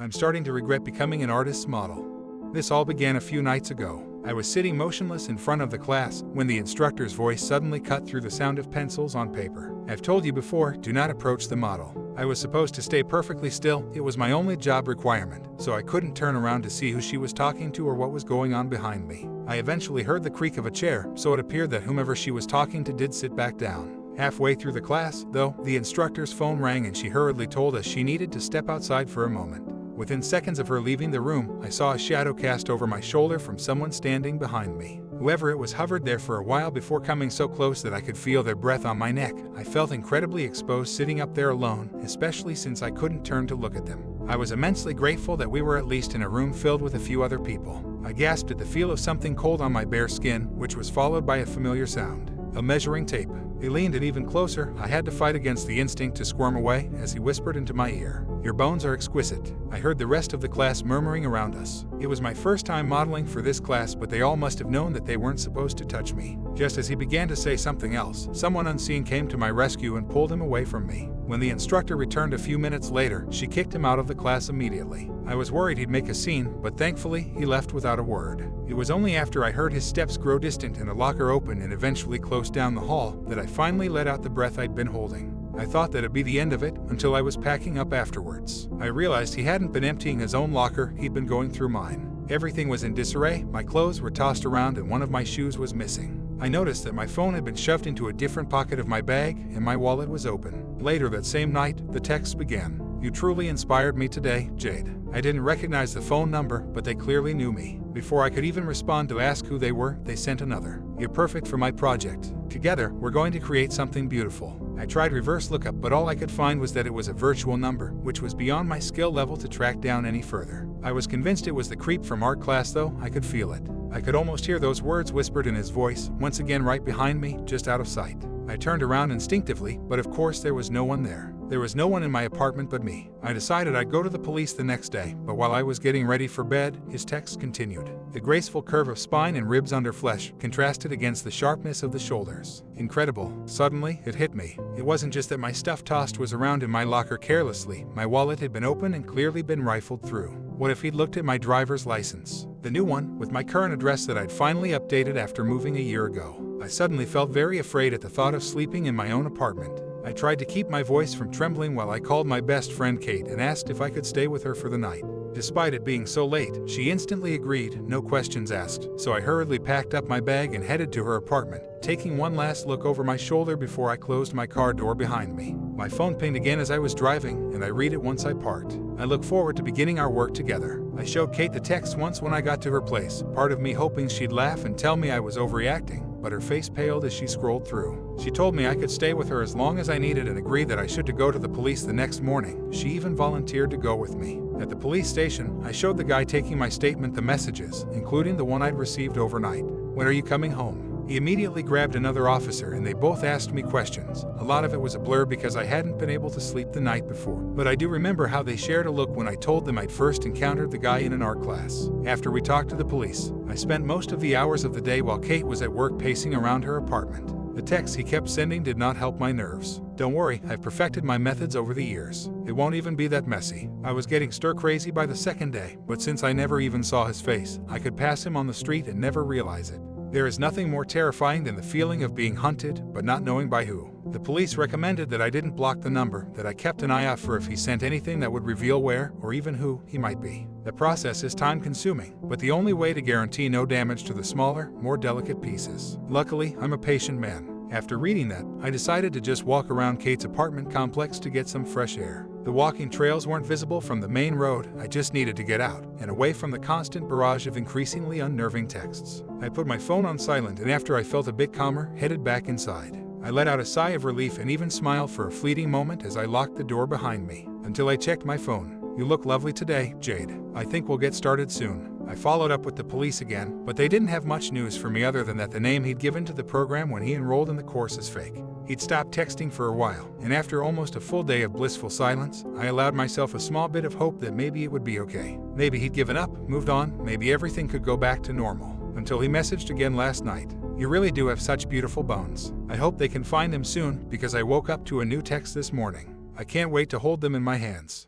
I'm starting to regret becoming an artist's model. This all began a few nights ago. I was sitting motionless in front of the class when the instructor's voice suddenly cut through the sound of pencils on paper. I've told you before, do not approach the model. I was supposed to stay perfectly still. It was my only job requirement, so I couldn't turn around to see who she was talking to or what was going on behind me. I eventually heard the creak of a chair, so it appeared that whomever she was talking to did sit back down. Halfway through the class, though, the instructor's phone rang and she hurriedly told us she needed to step outside for a moment. Within seconds of her leaving the room, I saw a shadow cast over my shoulder from someone standing behind me. Whoever it was hovered there for a while before coming so close that I could feel their breath on my neck. I felt incredibly exposed sitting up there alone, especially since I couldn't turn to look at them. I was immensely grateful that we were at least in a room filled with a few other people. I gasped at the feel of something cold on my bare skin, which was followed by a familiar sound. A measuring tape. He leaned in even closer. I had to fight against the instinct to squirm away as he whispered into my ear, "Your bones are exquisite." I heard the rest of the class murmuring around us. It was my first time modeling for this class, but they all must have known that they weren't supposed to touch me. Just as he began to say something else, someone unseen came to my rescue and pulled him away from me. When the instructor returned a few minutes later, she kicked him out of the class immediately. I was worried he'd make a scene, but thankfully, he left without a word. It was only after I heard his steps grow distant and a locker open and eventually close down the hall that I finally let out the breath I'd been holding. I thought that'd be the end of it until I was packing up afterwards. I realized he hadn't been emptying his own locker, he'd been going through mine. Everything was in disarray, my clothes were tossed around and one of my shoes was missing. I noticed that my phone had been shoved into a different pocket of my bag and my wallet was open. Later that same night, the texts began. "You truly inspired me today, Jade." I didn't recognize the phone number, but they clearly knew me. Before I could even respond to ask who they were, they sent another. "You're perfect for my project. Together, we're going to create something beautiful." I tried reverse lookup, but all I could find was that it was a virtual number, which was beyond my skill level to track down any further. I was convinced it was the creep from art class, though. I could feel it. I could almost hear those words whispered in his voice, once again right behind me, just out of sight. I turned around instinctively, but of course there was no one there. There was no one in my apartment but me. I decided I'd go to the police the next day, but while I was getting ready for bed, his text continued. The graceful curve of spine and ribs under flesh contrasted against the sharpness of the shoulders. Incredible. Suddenly, it hit me. It wasn't just that my stuff tossed was around in my locker carelessly. My wallet had been open and clearly been rifled through. What if he'd looked at my driver's license? The new one, with my current address that I'd finally updated after moving a year ago. I suddenly felt very afraid at the thought of sleeping in my own apartment. I tried to keep my voice from trembling while I called my best friend Kate and asked if I could stay with her for the night. Despite it being so late, she instantly agreed, no questions asked, so I hurriedly packed up my bag and headed to her apartment, taking one last look over my shoulder before I closed my car door behind me. My phone pinged again as I was driving, and I read it once I parked. I look forward to beginning our work together. I showed Kate the text once when I got to her place, part of me hoping she'd laugh and tell me I was overreacting, but her face paled as she scrolled through. She told me I could stay with her as long as I needed and agreed that I should go to the police the next morning. She even volunteered to go with me. At the police station, I showed the guy taking my statement the messages, including the one I'd received overnight. "When are you coming home?" He immediately grabbed another officer and they both asked me questions. A lot of it was a blur because I hadn't been able to sleep the night before, but I do remember how they shared a look when I told them I'd first encountered the guy in an art class. After we talked to the police, I spent most of the hours of the day while Kate was at work pacing around her apartment. The texts he kept sending did not help my nerves. Don't worry, I've perfected my methods over the years. It won't even be that messy. I was getting stir-crazy by the second day, but since I never even saw his face, I could pass him on the street and never realize it. There is nothing more terrifying than the feeling of being hunted, but not knowing by who. The police recommended that I didn't block the number, that I kept an eye out for if he sent anything that would reveal where, or even who, he might be. The process is time-consuming, but the only way to guarantee no damage to the smaller, more delicate pieces. Luckily, I'm a patient man. After reading that, I decided to just walk around Kate's apartment complex to get some fresh air. The walking trails weren't visible from the main road, I just needed to get out, and away from the constant barrage of increasingly unnerving texts. I put my phone on silent and after I felt a bit calmer, headed back inside. I let out a sigh of relief and even smiled for a fleeting moment as I locked the door behind me, until I checked my phone. "You look lovely today, Jade. I think we'll get started soon." I followed up with the police again, but they didn't have much news for me other than that the name he'd given to the program when he enrolled in the course is fake. He'd stopped texting for a while, and after almost a full day of blissful silence, I allowed myself a small bit of hope that maybe it would be okay. Maybe he'd given up, moved on, maybe everything could go back to normal. Until he messaged again last night. "You really do have such beautiful bones. I hope they can find them soon, because I woke up to a new text this morning. I can't wait to hold them in my hands."